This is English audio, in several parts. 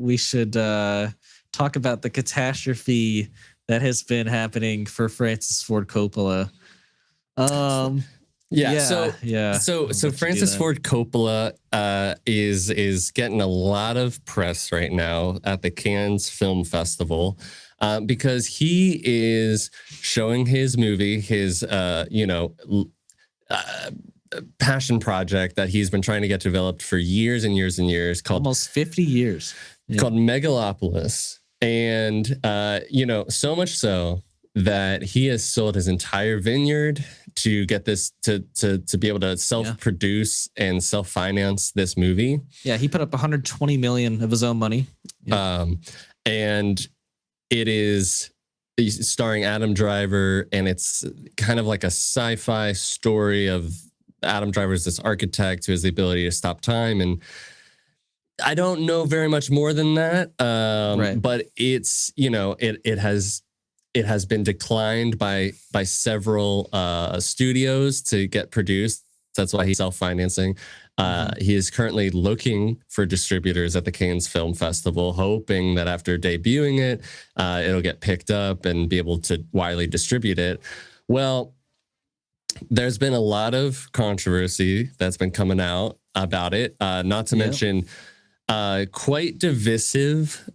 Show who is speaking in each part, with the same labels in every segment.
Speaker 1: we should talk about the catastrophe that has been happening for Francis Ford Coppola.
Speaker 2: So Francis Ford Coppola is getting a lot of press right now at the Cannes Film Festival because he is showing his movie, his passion project that he's been trying to get developed for years and years and years, called
Speaker 1: almost 50 years,
Speaker 2: called Megalopolis, and so much so that he has sold his entire vineyard to get this to be able to self-produce and self-finance this movie.
Speaker 1: Yeah, he put up 120 million of his own money.
Speaker 2: And it is starring Adam Driver, and it's kind of like a sci-fi story of Adam Driver is this architect who has the ability to stop time, and I don't know very much more than that. But it's it has been declined by several studios to get produced. That's why he's self-financing. He is currently looking for distributors at the Cannes Film Festival, hoping that after debuting it, it'll get picked up and be able to widely distribute it. Well, there's been a lot of controversy that's been coming out about it, not to mention quite divisive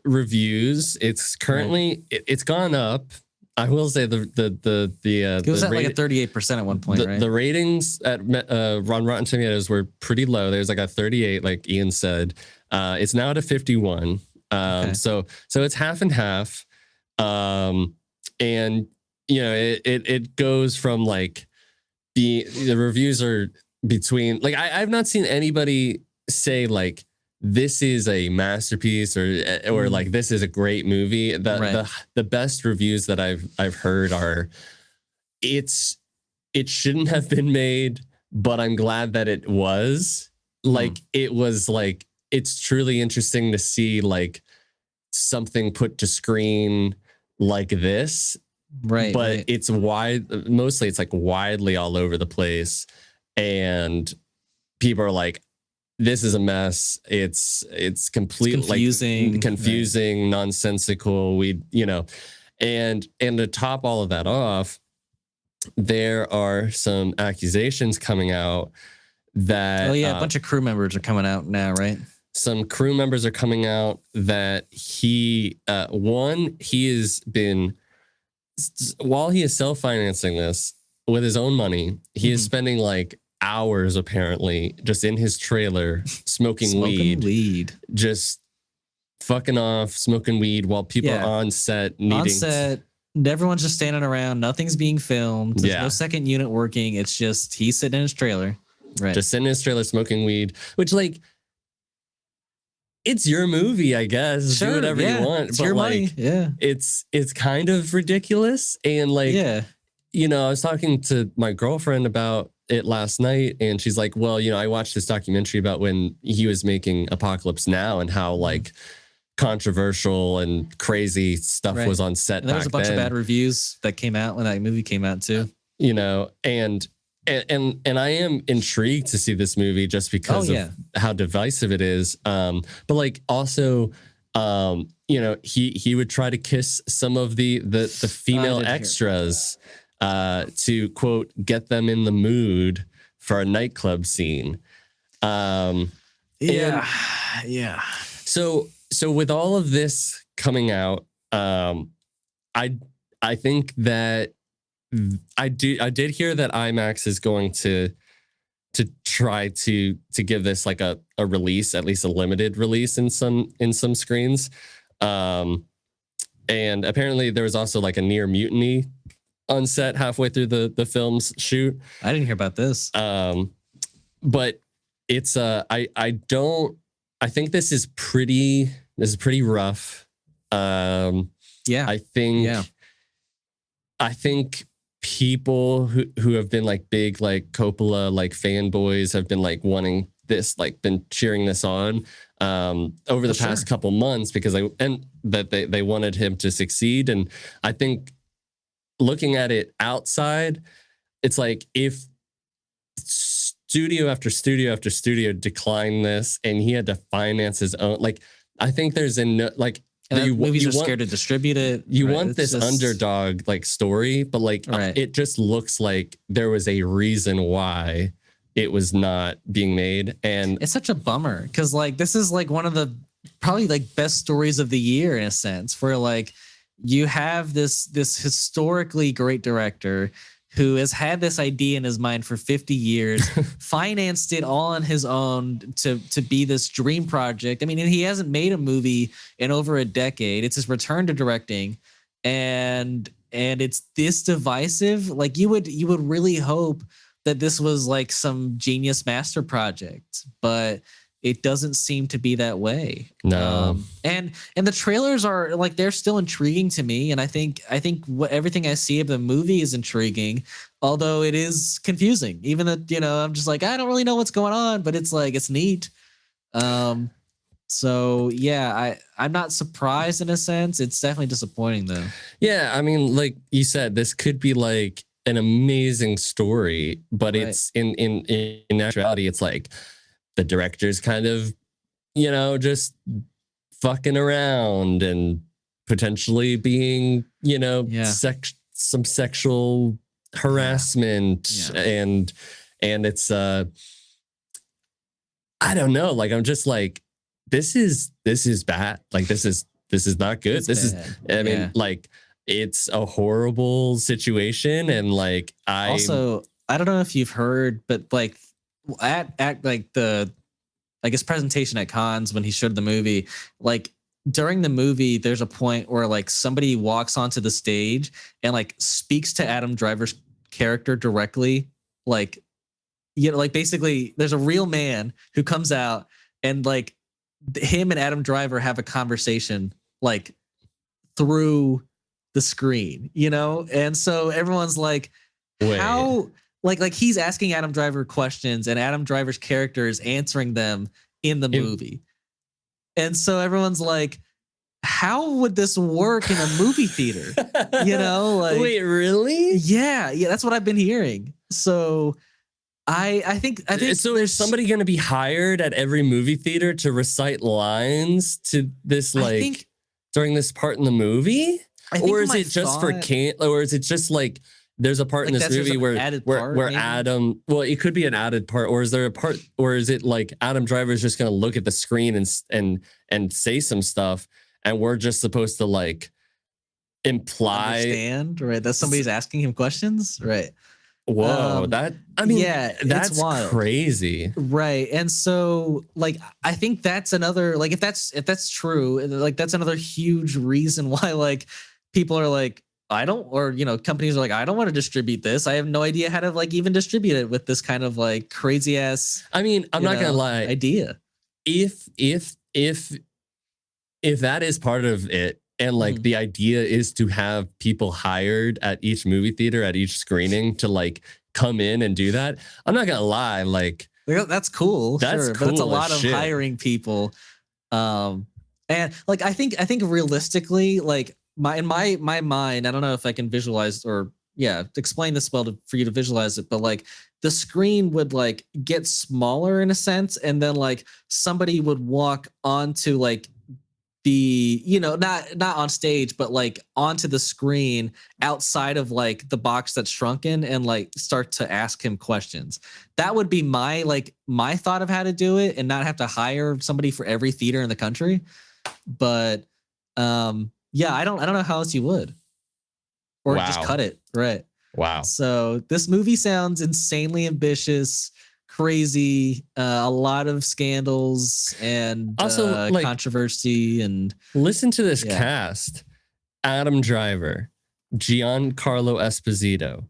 Speaker 2: reviews. It's currently it's gone up. I will say it was
Speaker 1: at like a 38% at one point, right?
Speaker 2: The ratings at Rotten Tomatoes were pretty low. There's like a 38, like Ian said. It's now at a 51. So it's half and half. And it goes from like the reviews are between, like I've not seen anybody say like this is a masterpiece or like this is a great movie. The best reviews that I've heard are it shouldn't have been made, but I'm glad that it was. Like it was like, it's truly interesting to see like something put to screen like this. But it's mostly it's like widely all over the place, and people are like, this is a mess. It's completely confusing, nonsensical. And to top all of that off, there are some accusations coming out that
Speaker 1: a bunch of crew members are coming out now, right?
Speaker 2: Some crew members are coming out that he has been, while he is self-financing this with his own money, he is spending like hours apparently just in his trailer smoking weed, just fucking off, smoking weed while people are on set.
Speaker 1: Everyone's just standing around. Nothing's being filmed. There's no second unit working. It's just he's sitting in his trailer,
Speaker 2: just sitting in his trailer smoking weed, which like, it's your movie, I guess.
Speaker 1: Sure,
Speaker 2: do whatever you want.
Speaker 1: It's your money. Yeah.
Speaker 2: It's kind of ridiculous. And like, I was talking to my girlfriend about it last night, and she's like, well, I watched this documentary about when he was making Apocalypse Now and how like controversial and crazy stuff was on set.
Speaker 1: And there was a bunch of bad reviews that came out when that movie came out too.
Speaker 2: And I am intrigued to see this movie just because of how divisive it is. But like also, he would try to kiss some of the female extras to quote get them in the mood for a nightclub scene. So with all of this coming out, I think that I did hear that IMAX is going to try to give this like a release, at least a limited release in some screens. And apparently there was also like a near mutiny on set halfway through the film's shoot.
Speaker 1: I didn't hear about this.
Speaker 2: But it's I think this is pretty rough. I think people who have been like big like Coppola like fanboys have been like wanting this, like been cheering this on over the past couple months because they wanted him to succeed. And I think looking at it outside, it's like if studio after studio after studio declined this and he had to finance his own, like I think there's like
Speaker 1: movies are scared to distribute it.
Speaker 2: You want this underdog like story, but like it just looks like there was a reason why it was not being made, and
Speaker 1: it's such a bummer because like this is like one of the probably like best stories of the year in a sense, where like you have this historically great director who has had this idea in his mind for 50 years, financed it all on his own to be this dream project. I mean, and he hasn't made a movie in over a decade. It's his return to directing, and it's this divisive. Like you would really hope that this was like some genius master project, but it doesn't seem to be that way.
Speaker 2: No.
Speaker 1: And the trailers are like, they're still intriguing to me. And I think everything I see of the movie is intriguing, although it is confusing. Even that, I'm just like, I don't really know what's going on, but it's like, it's neat. So yeah, I'm not surprised in a sense. It's definitely disappointing though.
Speaker 2: Yeah. I mean, like you said, this could be like an amazing story, but it's in actuality, it's like, the director's kind of, just fucking around and potentially being, some sexual harassment and it's I don't know. Like I'm just like, this is bad. Like this is not good. I mean, like it's a horrible situation, and like I
Speaker 1: don't know if you've heard, but like at like the, I guess, presentation at cons when he showed the movie, like during the movie, there's a point where like somebody walks onto the stage and like speaks to Adam Driver's character directly. Like, like basically there's a real man who comes out and like him and Adam Driver have a conversation like through the screen, And so everyone's like, how... Like he's asking Adam Driver questions and Adam Driver's character is answering them in the movie. And so everyone's like, how would this work in a movie theater? Like,
Speaker 2: wait, really?
Speaker 1: Yeah, that's what I've been hearing. So I think
Speaker 2: so is somebody going to be hired at every movie theater to recite lines to this during this part in the movie? Or is it just for or is it just like there's a part in this movie where Adam, well, it could be an added part, or is there a part, or is it like Adam Driver is just going to look at the screen and say some stuff, and we're just supposed to like imply
Speaker 1: that somebody's asking him questions, right?
Speaker 2: Whoa, that's wild. Crazy,
Speaker 1: right? And so, like, I think that's another, like, if that's true, like, that's another huge reason why, like, people are like, companies are like, I don't want to distribute this. I have no idea how to like even distribute it with this kind of like crazy ass.
Speaker 2: I mean, I'm not gonna lie.
Speaker 1: Idea.
Speaker 2: If that is part of it, and like the idea is to have people hired at each movie theater at each screening to like come in and do that, I'm not gonna lie. Like
Speaker 1: that's cool.
Speaker 2: That's
Speaker 1: cool,
Speaker 2: but
Speaker 1: it's a lot of hiring people. And like I think realistically, like. In my mind, I don't know if I can visualize or explain this well for you to visualize it, but like the screen would like get smaller in a sense, and then like somebody would walk onto like the not on stage, but like onto the screen outside of like the box that's shrunken and like start to ask him questions. That would be my thought of how to do it, and not have to hire somebody for every theater in the country, but yeah, I don't know how else you would. Or just cut it. Right.
Speaker 2: Wow.
Speaker 1: So this movie sounds insanely ambitious, crazy, a lot of scandals and also controversy. And
Speaker 2: listen to this cast: Adam Driver, Giancarlo Esposito,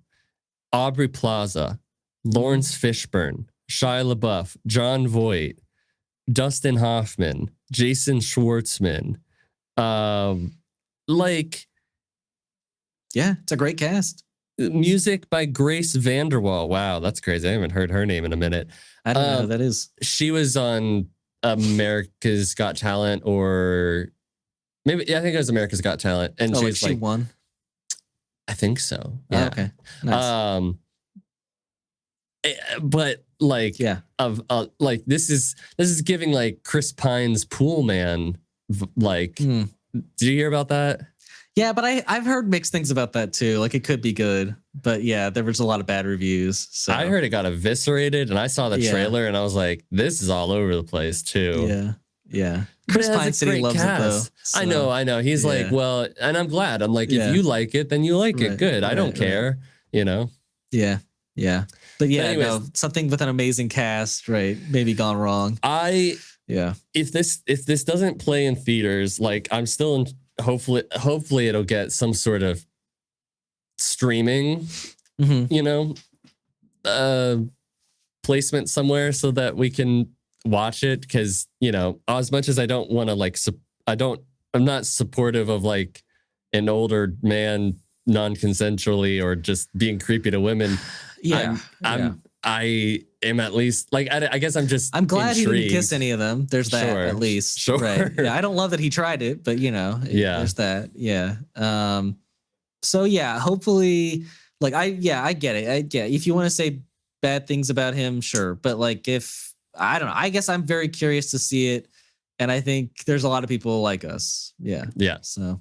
Speaker 2: Aubrey Plaza, Lawrence Fishburne, Shia LaBeouf, Jon Voight, Dustin Hoffman, Jason Schwartzman.
Speaker 1: It's a great cast.
Speaker 2: Music by Grace VanderWaal. Wow, that's crazy. I haven't heard her name in a minute.
Speaker 1: I don't know who that is.
Speaker 2: She was on America's Got Talent, or maybe I think it was America's Got Talent, and she
Speaker 1: won.
Speaker 2: I think so. Yeah.
Speaker 1: Oh, okay. Nice.
Speaker 2: But like, this is giving like Chris Pine's Pool Man Like, did you hear about that?
Speaker 1: Yeah, but I've heard mixed things about that too. Like it could be good, but yeah, there was a lot of bad reviews. So
Speaker 2: I heard it got eviscerated, and I saw the trailer, and I was like, "This is all over the place too."
Speaker 1: Yeah.
Speaker 2: Chris
Speaker 1: Pine said he loves it though.
Speaker 2: So, I know. He's like, well, and I'm glad. I'm like, if you like it, then you like it. Good. I don't care. You know.
Speaker 1: Yeah. But yeah,
Speaker 2: anyways,
Speaker 1: no, something with an amazing cast, right? Maybe gone wrong.
Speaker 2: If this doesn't play in theaters, like I'm still in. Hopefully it'll get some sort of streaming, placement somewhere so that we can watch it. Because as much as I don't want to like, I'm not supportive of like an older man non-consensually or just being creepy to women. I am at least like I guess I'm
Speaker 1: glad
Speaker 2: intrigued.
Speaker 1: He didn't kiss any of them. There's that at least.
Speaker 2: Sure.
Speaker 1: Right. Yeah, I don't love that he tried it, but there's that. Yeah. So yeah, hopefully like I get it. If you want to say bad things about him, sure. But like if I don't know, I guess I'm very curious to see it. And I think there's a lot of people like us. Yeah.
Speaker 2: Yeah.
Speaker 1: So